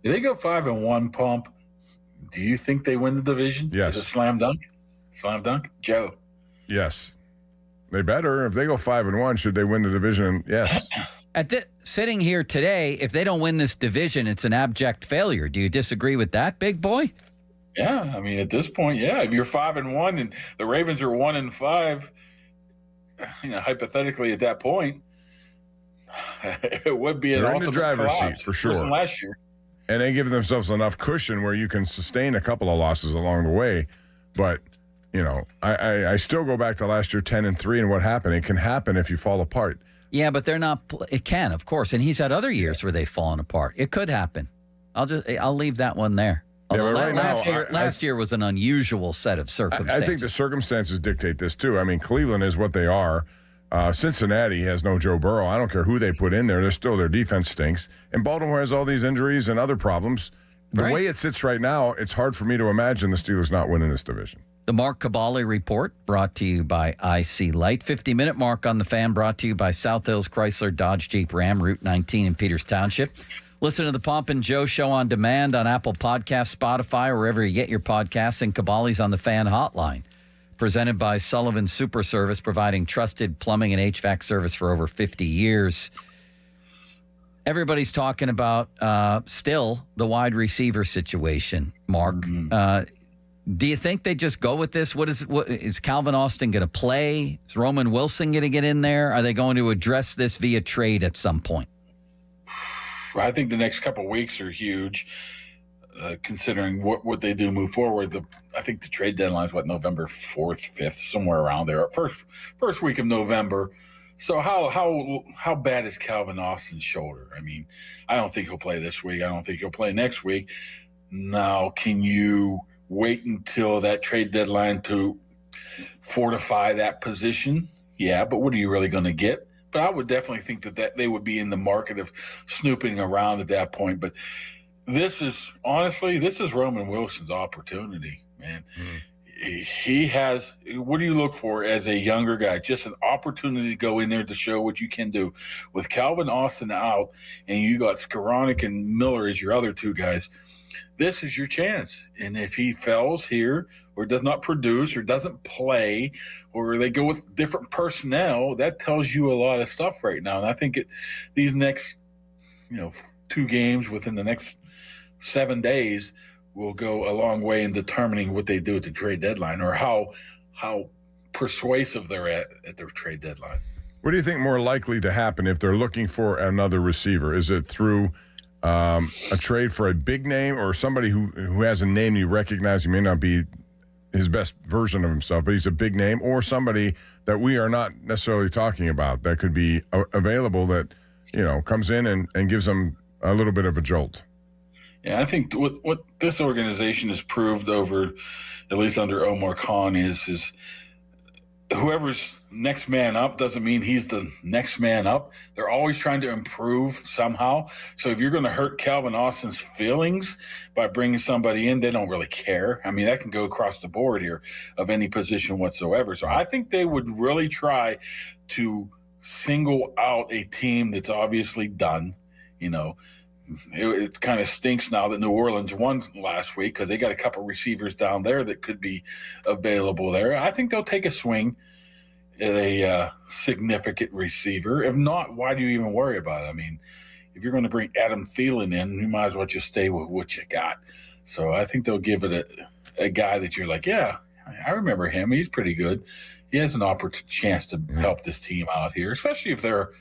If they go 5-1, Pump, do you think they win the division? Yes. Is it slam dunk? Slam dunk? Joe? Yes. They better. If they go 5-1, should they win the division? Yes. Sitting here today, if they don't win this division, it's an abject failure. Do you disagree with that, big boy? Yeah, I mean, at this point, yeah. If you're 5-1 and the Ravens are 1-5, hypothetically at that point, it would be an They're in ultimate the driver's collapse. seat for sure. Than last year. And they give themselves enough cushion where you can sustain a couple of losses along the way. But, I still go back to last year 10-3 and what happened. It can happen if you fall apart. Yeah, but they're not. It can, of course. And he's had other years where they've fallen apart. It could happen. I'll leave that one there. Yeah, but last year was an unusual set of circumstances. I think the circumstances dictate this too. I mean, Cleveland is what they are. Cincinnati has no Joe Burrow. I don't care who they put in there. Their defense stinks. And Baltimore has all these injuries and other problems. The way it sits right now, it's hard for me to imagine the Steelers not winning this division. The Mark Kaboly Report, brought to you by IC Light. 50-minute mark on the Fan, brought to you by South Hills Chrysler Dodge Jeep Ram, Route 19 in Peters Township. Listen to the Pomp and Joe Show on demand on Apple Podcasts, Spotify, or wherever you get your podcasts, and Kaboly's on the Fan Hotline. Presented by Sullivan Super Service, providing trusted plumbing and HVAC service for over 50 years. Everybody's talking about still the wide receiver situation, Mark. Mm-hmm. Do you think they just go with this? What is Calvin Austin going to play? Is Roman Wilson going to get in there? Are they going to address this via trade at some point? I think the next couple of weeks are huge, considering what they do move forward. I think the trade deadline is November 4th, 5th, somewhere around there. First week of November. So how bad is Calvin Austin's shoulder? I mean, I don't think he'll play this week. I don't think he'll play next week. Now, can you wait until that trade deadline to fortify that position? Yeah, but what are you really going to get? But I would definitely think that they would be in the market of snooping around at that point. But this is Roman Wilson's opportunity, man. He has, what do you look for as a younger guy? Just an opportunity to go in there to show what you can do. With Calvin Austin out and you got Skoranek and Miller as your other two guys, this is your chance. And if he fails here or does not produce or doesn't play or they go with different personnel, that tells you a lot of stuff right now. And I think these next, 2 games within the next 7 days will go a long way in determining what they do at the trade deadline or how persuasive they're at their trade deadline. What do you think more likely to happen if they're looking for another receiver? Is it through a trade for a big name or somebody who has a name you recognize? He may not be his best version of himself, but he's a big name, or somebody that we are not necessarily talking about that could be available that, comes in and gives them a little bit of a jolt. Yeah, I think what this organization has proved over, at least under Omar Khan, is whoever's next man up doesn't mean he's the next man up. They're always trying to improve somehow. So if you're going to hurt Calvin Austin's feelings by bringing somebody in, they don't really care. I mean, that can go across the board here of any position whatsoever. So I think they would really try to single out a team that's obviously done. It kind of stinks now that New Orleans won last week because they got a couple receivers down there that could be available there. I think they'll take a swing at a significant receiver. If not, why do you even worry about it? I mean, if you're going to bring Adam Thielen in, you might as well just stay with what you got. So I think they'll give it a guy that you're like, yeah, I remember him. He's pretty good. He has an chance to help this team out here, especially if they're,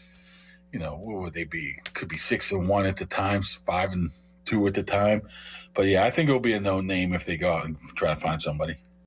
what would they be? Could be 6-1 at the time, 5-2 at the time. But yeah, I think it'll be a no name if they go out and try to find somebody.